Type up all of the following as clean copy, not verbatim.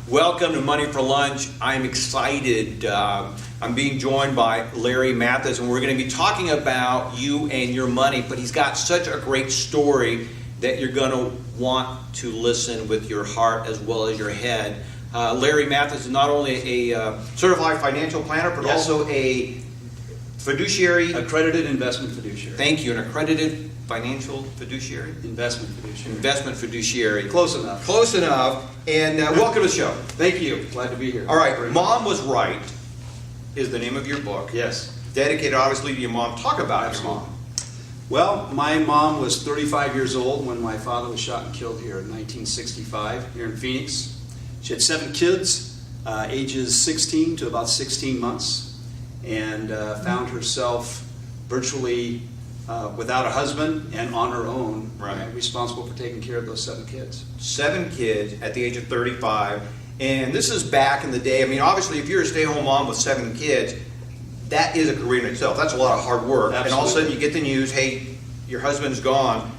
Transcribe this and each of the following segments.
Welcome to Money for Lunch. I'm excited. I'm being joined by Larry Mathis, and we're going to be talking about you and your money, but he's got such a great story that you're going to want to listen with your heart as well as your head. Larry Mathis is not only a certified financial planner, but also a fiduciary. Accredited investment fiduciary. Thank you, an accredited financial fiduciary? Investment fiduciary. Investment fiduciary. Close enough. Close enough. And welcome to the show. Thank you. Glad to be here. All right, Mom Was Right is the name of your book. Yes. Dedicated, obviously, to your mom. Talk about your mom. Well, my mom was 35 years old when my father was shot and killed here in 1965 here in Phoenix. She had 7 kids, ages 16 to about 16 months, and found herself virtually without a husband and on her own, responsible for taking care of those 7 kids. 7 kids at the age of 35. And this is back in the day. I mean, obviously, if you're a stay-at-home mom with 7 kids, that is a career in itself. That's a lot of hard work. Absolutely. And all of a sudden you get the news, hey, your husband's gone.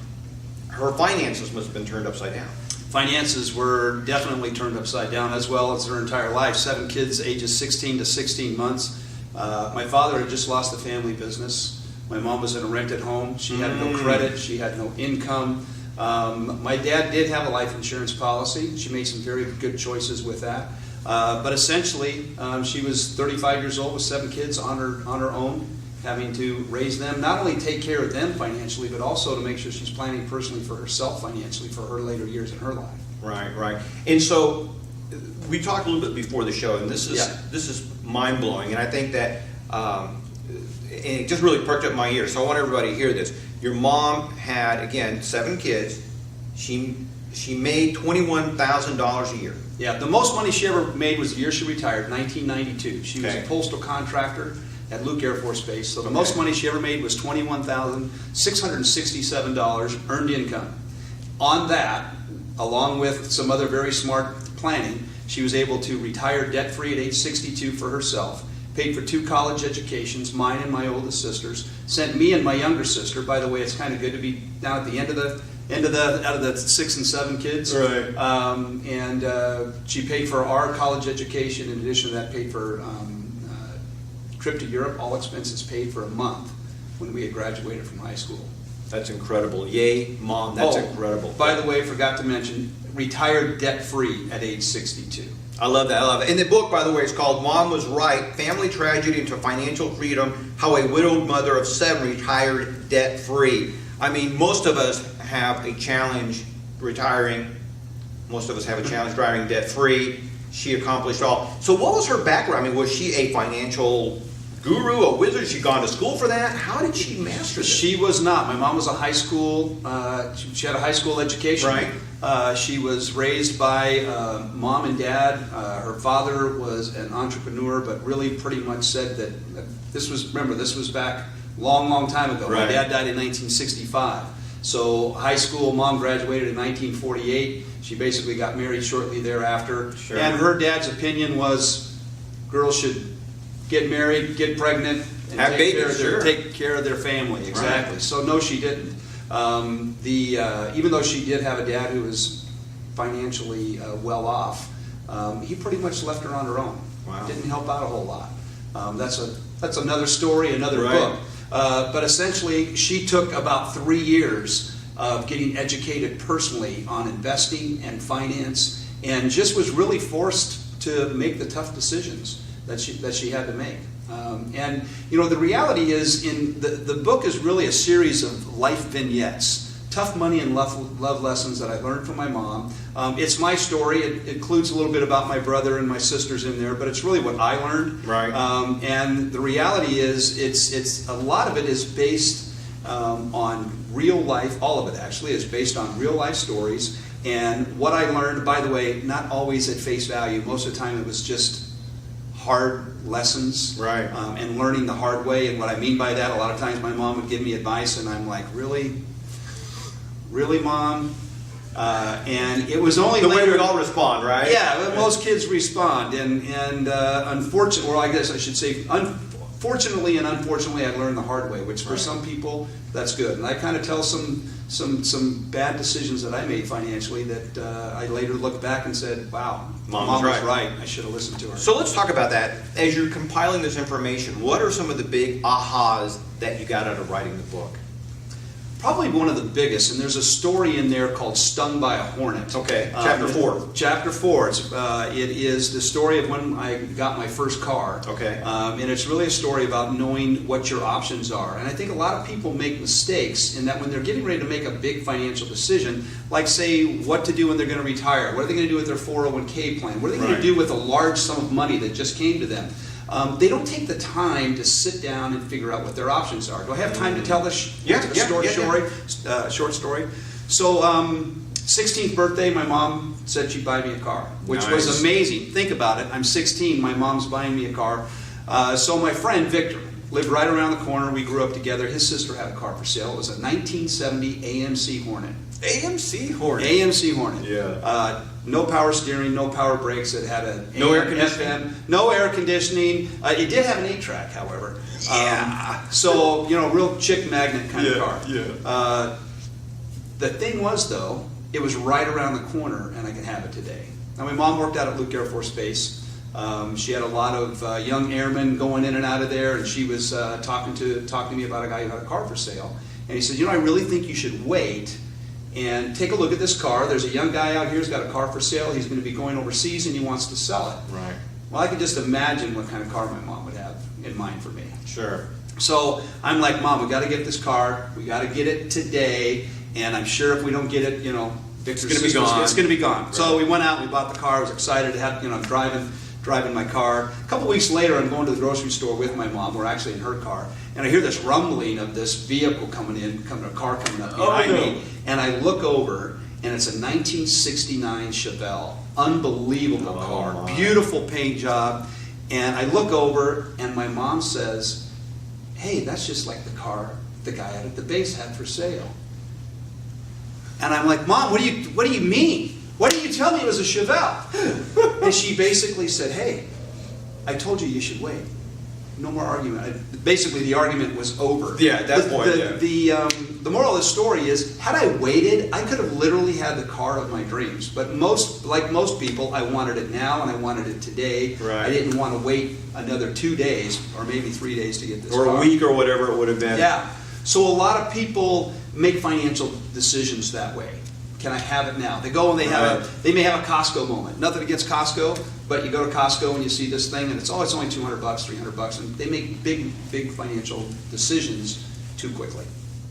Her finances must have been turned upside down. Finances were definitely turned upside down, as well as her entire life. 7 kids, ages 16 to 16 months. My father had just lost the family business. My mom was in a rented home. She had no credit. She had no income. My dad did have a life insurance policy. She made some very good choices with that. But essentially, she was 35 years old with 7 kids on her own, having to raise them, not only take care of them financially, but also to make sure she's planning personally for herself financially for her later years in her life. Right. And so we talked a little bit before the show, and this is mind-blowing, and I think that and it just really perked up my ears, so I want everybody to hear this. Your mom had, again, 7 kids. She made $21,000 a year. Yeah, the most money she ever made was the year she retired, 1992. She was a postal contractor at Luke Air Force Base. So the most money she ever made was $21,667 earned income. On that, along with some other very smart planning, she was able to retire debt-free at age 62 for herself, paid for 2 college educations, mine and my oldest sister's, sent me and my younger sister. By the way, it's kind of good to be down at the end of the out of the 6 and 7 kids. Right. And she paid for our college education. In addition to that, paid for trip to Europe, all expenses paid for a month when we had graduated from high school. That's incredible. Yay, Mom, that's incredible. By the way, forgot to mention, retired debt-free at age 62. I love that. And the book, by the way, is called Mom Was Right, Family Tragedy into Financial Freedom, How a Widowed Mother of 7 Retired Debt-Free. I mean, most of us have a challenge retiring. Most of us have a challenge driving debt-free. She accomplished all. So what was her background? I mean, was she a financial guru, a wizard? She gone to school for that? How did she master this? She was not. My mom was a high school, she had a high school education. Right. She was raised by mom and dad. Her father was an entrepreneur, but really pretty much said that this was back long time ago. Right. My dad died in 1965. So high school, mom graduated in 1948. She basically got married shortly thereafter. Sure. And her dad's opinion was girls should get married, get pregnant, and take care of their family. Exactly. Right. So no, she didn't. Even though she did have a dad who was financially well off, he pretty much left her on her own. Wow. Didn't help out a whole lot. That's another story, another book. But essentially, she took about 3 years of getting educated personally on investing and finance, and just was really forced to make the tough decisions that she had to make. And you know, the reality is, the book is really a series of life vignettes, tough money and love lessons that I learned from my mom. It's my story. It includes a little bit about my brother and my sisters in there, but it's really what I learned. Right. And the reality is, it's a lot of it is based on real life. All of it actually is based on real life stories. And what I learned, by the way, not always at face value. Most of the time, it was just hard lessons, and learning the hard way. And what I mean by that, a lot of times my mom would give me advice, and I'm like, really, Mom? And it was only the way we all respond, right? Yeah, most kids respond, and unfortunately, or I guess I should say, fortunately and unfortunately, I learned the hard way, which for some people, that's good. And I kind of tell some some bad decisions that I made financially that I later looked back and said, wow, Mom Mom was was right. I should have listened to her. So let's talk about that. As you're compiling this information, what are some of the big ahas that you got out of writing the book? Probably one of the biggest, and there's a story in there called Stung by a Hornet. Okay, chapter 4. Chapter 4. It is the story of when I got my first car. Okay. And it's really a story about knowing what your options are. And I think a lot of people make mistakes in that when they're getting ready to make a big financial decision, like say what to do when they're going to retire, what are they going to do with their 401k plan, what are they going to do with a large sum of money that just came to them. They don't take the time to sit down and figure out what their options are. Do I have time to tell this short story? So, 16th birthday, my mom said she'd buy me a car, which was amazing. Think about it. I'm 16, my mom's buying me a car. So my friend Victor lived right around the corner. We grew up together. His sister had a car for sale. It was a 1970 AMC Hornet. AMC Hornet? AMC Hornet. Yeah. No power steering, no power brakes. It had a no air conditioning. FM, no air conditioning. It did have an 8-track, however. Yeah. So real chick magnet kind of car. Yeah. The thing was though, it was right around the corner, and I can have it today. Now my mom worked out at Luke Air Force Base. She had a lot of young airmen going in and out of there, and she was talking to me about a guy who had a car for sale. And he said, I really think you should wait and take a look at this car. There's a young guy out here who's got a car for sale. He's going to be going overseas and he wants to sell it. Right. Well, I could just imagine what kind of car my mom would have in mind for me. Sure. So I'm like, Mom, we got to get this car. We got to get it today. And I'm sure if we don't get it, Victor's it's going to be gone. Right. So we went out and we bought the car. I was excited to have, driving my car. A couple weeks later, I'm going to the grocery store with my mom. We're actually in her car. And I hear this rumbling of this vehicle a car coming up behind me. And I look over, and it's a 1969 Chevelle. Unbelievable car. My. Beautiful paint job. And I look over, and my mom says, hey, that's just like the car the guy out at the base had for sale. And I'm like, Mom, what do you mean? Why didn't you tell me it was a Chevelle? And she basically said, hey, I told you should wait. No more argument. Basically, the argument was over. Yeah, at that point, The moral of the story is, had I waited, I could have literally had the car of my dreams. But like most people, I wanted it now and I wanted it today. Right. I didn't want to wait another 2 days or maybe 3 days to get this or car. a week or whatever it would have been. Yeah. So a lot of people make financial decisions that way. Can I have it now? They go and they may have a Costco moment. Nothing against Costco, but you go to Costco and you see this thing and it's only $200, $300, and they make big financial decisions too quickly.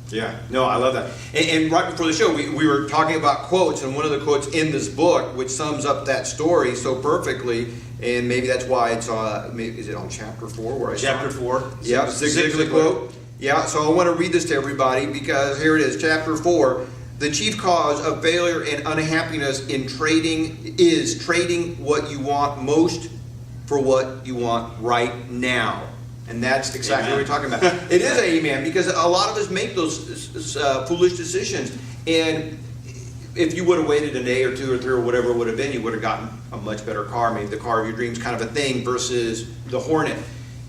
Yeah, no, I love that. And right before the show, we were talking about quotes, and one of the quotes in this book, which sums up that story so perfectly, and maybe that's why it's is it on chapter 4 where I Chapter saw? 4. Yeah, Zig Ziglar quote. Yeah, so I want to read this to everybody because here it is, chapter 4. The chief cause of failure and unhappiness in trading is trading what you want most for what you want right now. And that's exactly what we're talking about. It is amen, because a lot of us make those foolish decisions. And if you would have waited a day or 2 or 3 or whatever it would have been, you would have gotten a much better car, maybe the car of your dreams kind of a thing versus the Hornet.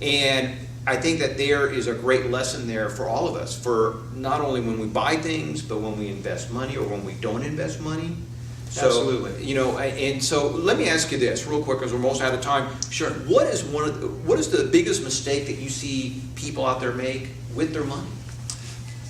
And I think that there is a great lesson there for all of us, for not only when we buy things, but when we invest money or when we don't invest money. So, Absolutely. And so let me ask you this real quick, because we're almost out of time. Sure. What is the biggest mistake that you see people out there make with their money?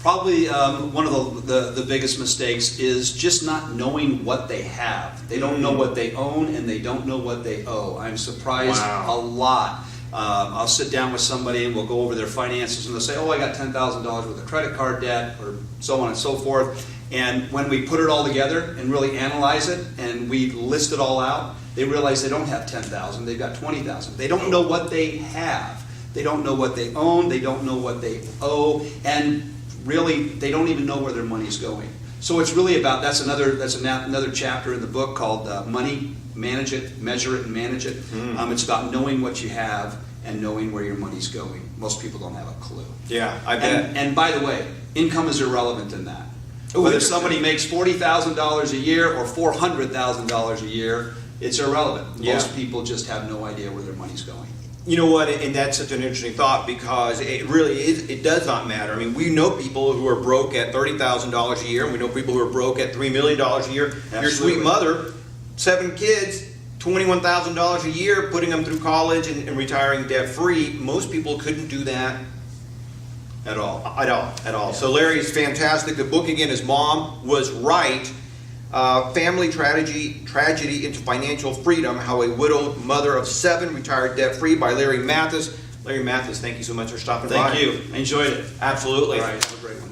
Probably one of the biggest mistakes is just not knowing what they have. They don't know what they own, and they don't know what they owe. I'm surprised a lot. I'll sit down with somebody and we'll go over their finances, and they'll say, oh, I got $10,000 worth of credit card debt, or so on and so forth. And when we put it all together and really analyze it and we list it all out, they realize they don't have $10,000, they've got $20,000. They don't know what they have. They don't know what they own, they don't know what they owe, and really they don't even know where their money's going. So it's really about, that's another chapter in the book called Money, Manage It, Measure It, and Manage It. It's about knowing what you have and knowing where your money's going. Most people don't have a clue. Yeah, I bet. And by the way, income is irrelevant in that. Whether somebody makes $40,000 a year or $400,000 a year, it's irrelevant. Most people just have no idea where their money's going. You know what, and that's such an interesting thought, because it really is, it does not matter. I mean, we know people who are broke at $30,000 a year, and we know people who are broke at $3 million a year. Absolutely. Your sweet mother, 7 kids, $21,000 a year, putting them through college and retiring debt-free. Most people couldn't do that At all. at all. Yeah. So Larry's fantastic. The book, again, is Mom Was Right. Family Tragedy into Financial Freedom, How a Widowed Mother of 7 Retired Debt-Free, by Larry Mathis. Larry Mathis, thank you so much for stopping by. Thank you. I enjoyed it. Absolutely. All right, have a great one.